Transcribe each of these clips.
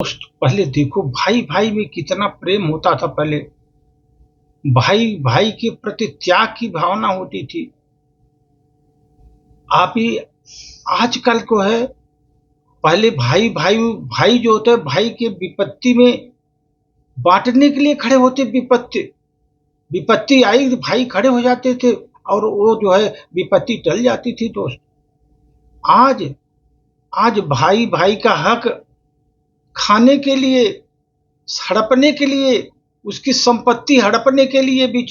दोस्त पहले देखो भाई भाई में कितना प्रेम होता था। पहले भाई भाई के प्रति त्याग की भावना होती थी। आप ही आजकल को है, पहले भाई भाई भाई जो होते हैं भाई के विपत्ति में बांटने के लिए खड़े होते। विपत्ति विपत्ति आई भाई खड़े हो जाते थे और वो जो है विपत्ति टल जाती थी। दोस्त आज आज भाई भाई का हक खाने के लिए, हड़पने के लिए, उसकी संपत्ति हड़पने के लिए भी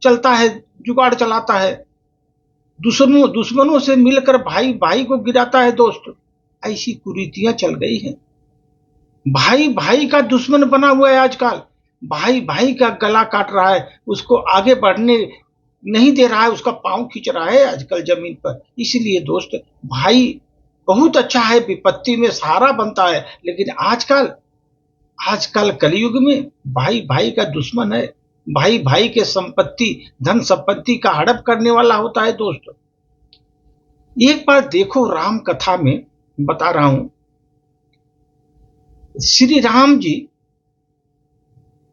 चलता है, जुगाड़ चलाता है। दुश्मनों से मिलकर भाई भाई को गिराता है। दोस्त ऐसी कुरीतियां चल गई हैं। भाई भाई का दुश्मन बना हुआ है आजकल। भाई भाई का गला काट रहा है, उसको आगे बढ़ने नहीं दे रहा है, उसका पांव खींच रहा है आजकल जमीन पर। इसलिए दोस्त भाई बहुत अच्छा है, विपत्ति में सहारा बनता है, लेकिन आजकल कलयुग में भाई भाई का दुश्मन है। भाई भाई के संपत्ति, धन संपत्ति का हड़प करने वाला होता है। दोस्त एक बार देखो, राम कथा में बता रहा हूं, श्री राम जी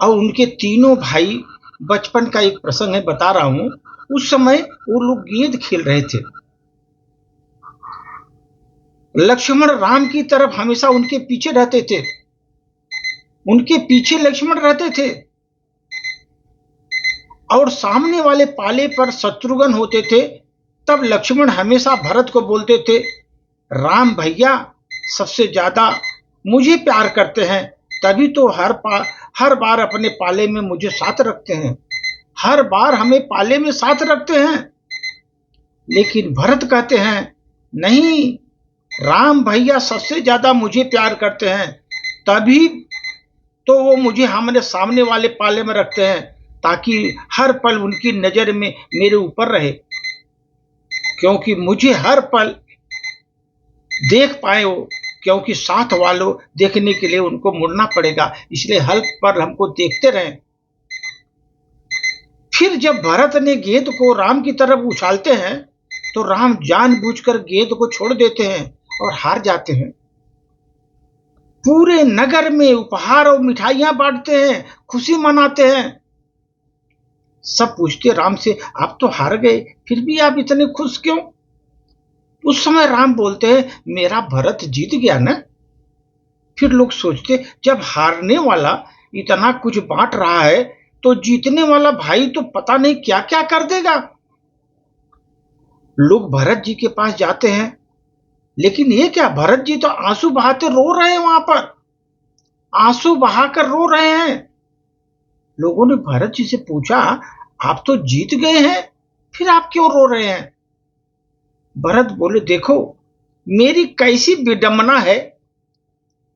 और उनके तीनों भाई, बचपन का एक प्रसंग है, बता रहा हूं। उस समय वो लोग गेंद खेल रहे थे। लक्ष्मण राम की तरफ हमेशा उनके पीछे रहते थे, उनके पीछे लक्ष्मण रहते थे, और सामने वाले पाले पर शत्रुघ्न होते थे। तब लक्ष्मण हमेशा भरत को बोलते थे, राम भैया सबसे ज्यादा मुझे प्यार करते हैं, तभी तो हर बार अपने पाले में मुझे साथ रखते हैं, हर बार हमें पाले में साथ रखते हैं। लेकिन भरत कहते हैं, नहीं, राम भैया सबसे ज्यादा मुझे प्यार करते हैं, तभी तो वो मुझे हमारे सामने वाले पाले में रखते हैं, ताकि हर पल उनकी नजर में मेरे ऊपर रहे, क्योंकि मुझे हर पल देख पाए वो, क्योंकि साथ वालों देखने के लिए उनको मुड़ना पड़ेगा, इसलिए हर पल हमको देखते रहें। फिर जब भरत ने गेंद को राम की तरफ उछालते हैं तो राम जानबूझकर गेंद को छोड़ देते हैं और हार जाते हैं। पूरे नगर में उपहार और मिठाइयां बांटते हैं, खुशी मनाते हैं। सब पूछते राम से, आप तो हार गए, फिर भी आप इतने खुश क्यों? उस समय राम बोलते हैं, मेरा भरत जीत गया ना। फिर लोग सोचते, जब हारने वाला इतना कुछ बांट रहा है तो जीतने वाला भाई तो पता नहीं क्या क्या कर देगा। लोग भरत जी के पास जाते हैं, लेकिन ये क्या, भरत जी तो आंसू बहाते रो रहे हैं, वहां पर आंसू बहाकर रो रहे हैं। लोगों ने भरत जी से पूछा, आप तो जीत गए हैं, फिर आप क्यों रो रहे हैं? भरत बोले, देखो मेरी कैसी विडंबना है,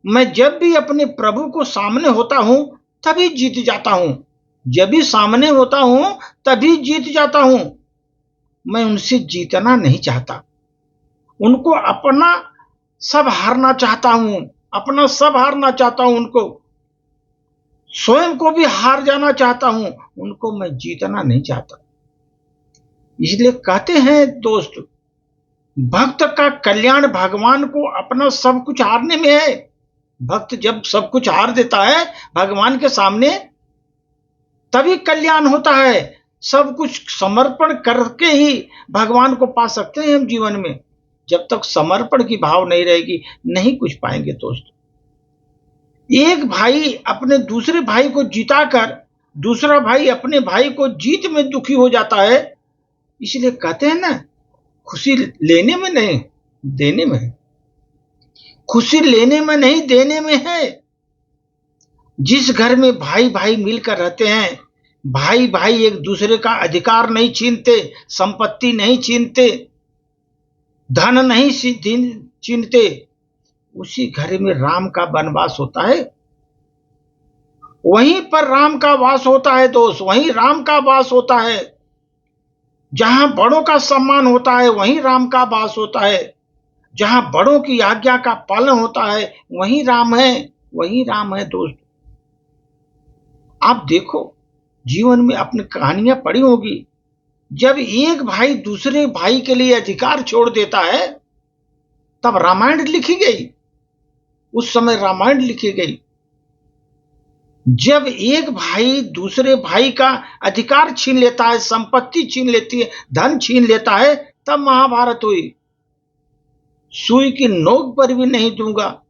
मैं जब भी अपने प्रभु को सामने होता हूं तभी जीत जाता हूं, जब भी सामने होता हूं तभी जीत जाता हूं। मैं उनसे जीतना नहीं चाहता, उनको अपना सब हारना चाहता हूं, अपना सब हारना चाहता हूं, उनको स्वयं को भी हार जाना चाहता हूं, उनको मैं जीतना नहीं चाहता। इसलिए कहते हैं दोस्त, भक्त का कल्याण भगवान को अपना सब कुछ हारने में है। भक्त जब सब कुछ हार देता है भगवान के सामने, तभी कल्याण होता है। सब कुछ समर्पण करके ही भगवान को पा सकते हैं हम जीवन में। जब तक समर्पण की भाव नहीं रहेगी, नहीं कुछ पाएंगे। दोस्त एक भाई अपने दूसरे भाई को जिताकर दूसरा भाई अपने भाई को जीत में दुखी हो जाता है। इसलिए कहते हैं ना, खुशी लेने में नहीं देने में है, खुशी लेने में नहीं देने में है। जिस घर में भाई भाई मिलकर रहते हैं, भाई भाई एक दूसरे का अधिकार नहीं छीनते, संपत्ति नहीं छीनते, धन नहीं छीनते, उसी घर में राम का वनवास होता है। वहीं पर राम का वास होता है। दोस्त वहीं राम का वास होता है। जहां बड़ों का सम्मान होता है वहीं राम का वास होता है। जहां बड़ों की आज्ञा का पालन होता है वहीं राम है, वहीं राम है। दोस्त आप देखो, जीवन में अपनी कहानियां पढ़ी होगी, जब एक भाई दूसरे भाई के लिए अधिकार छोड़ देता है तब रामायण लिखी गई। उस समय रामायण लिखी गई। जब एक भाई दूसरे भाई का अधिकार छीन लेता है, संपत्ति छीन लेती है, धन छीन लेता है, तब महाभारत हुई। सुई की नोक पर भी नहीं दूंगा,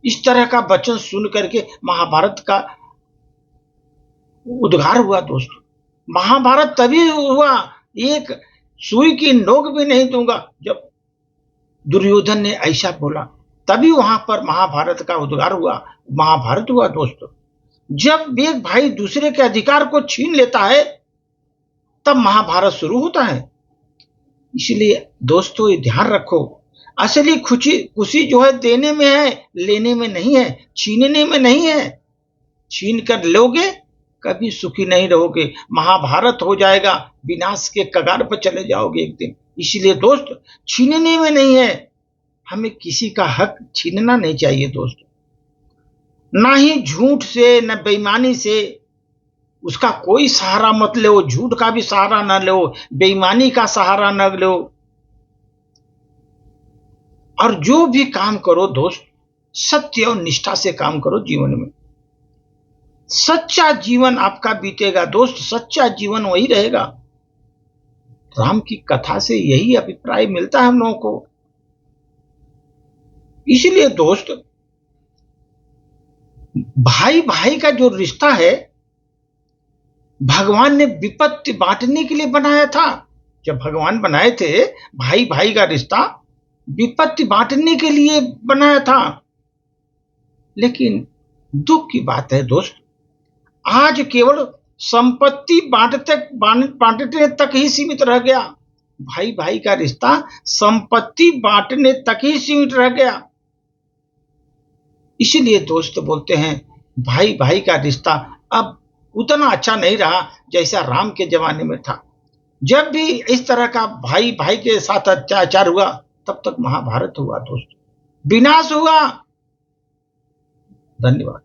इस तरह का वचन सुन करके महाभारत का उद्गार हुआ दोस्तों। महाभारत तभी हुआ, एक सुई की नोक भी नहीं दूंगा, जब दुर्योधन ने ऐसा बोला, तभी वहां पर महाभारत का उद्गार हुआ, महाभारत हुआ दोस्तों। जब एक भाई दूसरे के अधिकार को छीन लेता है, तब महाभारत शुरू होता है। इसलिए दोस्तों ये ध्यान रखो, असली खुशी खुशी जो है देने में है, लेने में नहीं है, छीनने में नहीं है। छीन कर लोगे कभी सुखी नहीं रहोगे, महाभारत हो जाएगा, विनाश के कगार पर चले जाओगे एक दिन। इसलिए दोस्त छीनने में नहीं है, हमें किसी का हक छीनना नहीं चाहिए दोस्तों। ना ही झूठ से, न बेईमानी से उसका कोई सहारा मत लो, झूठ का भी सहारा न लो, बेईमानी का सहारा न लो। और जो भी काम करो दोस्त, सत्य और निष्ठा से काम करो जीवन में। सच्चा जीवन आपका बीतेगा दोस्त, सच्चा जीवन वही रहेगा। राम की कथा से यही अभिप्राय मिलता है हम लोगों को। इसलिए दोस्त भाई भाई का जो रिश्ता है, भगवान ने विपत्ति बांटने के लिए बनाया था। जब भगवान बनाए थे, भाई भाई का रिश्ता विपत्ति बांटने के लिए बनाया था। लेकिन दुख की बात है दोस्त, आज केवल संपत्ति बांटने तक ही सीमित रह गया। भाई भाई का रिश्ता संपत्ति बांटने तक ही सीमित रह गया। इसीलिए दोस्त बोलते हैं भाई भाई का रिश्ता अब उतना अच्छा नहीं रहा जैसा राम के जमाने में था। जब भी इस तरह का भाई भाई के साथ अत्याचार हुआ, तब तक महाभारत हुआ दोस्त, विनाश हुआ। धन्यवाद।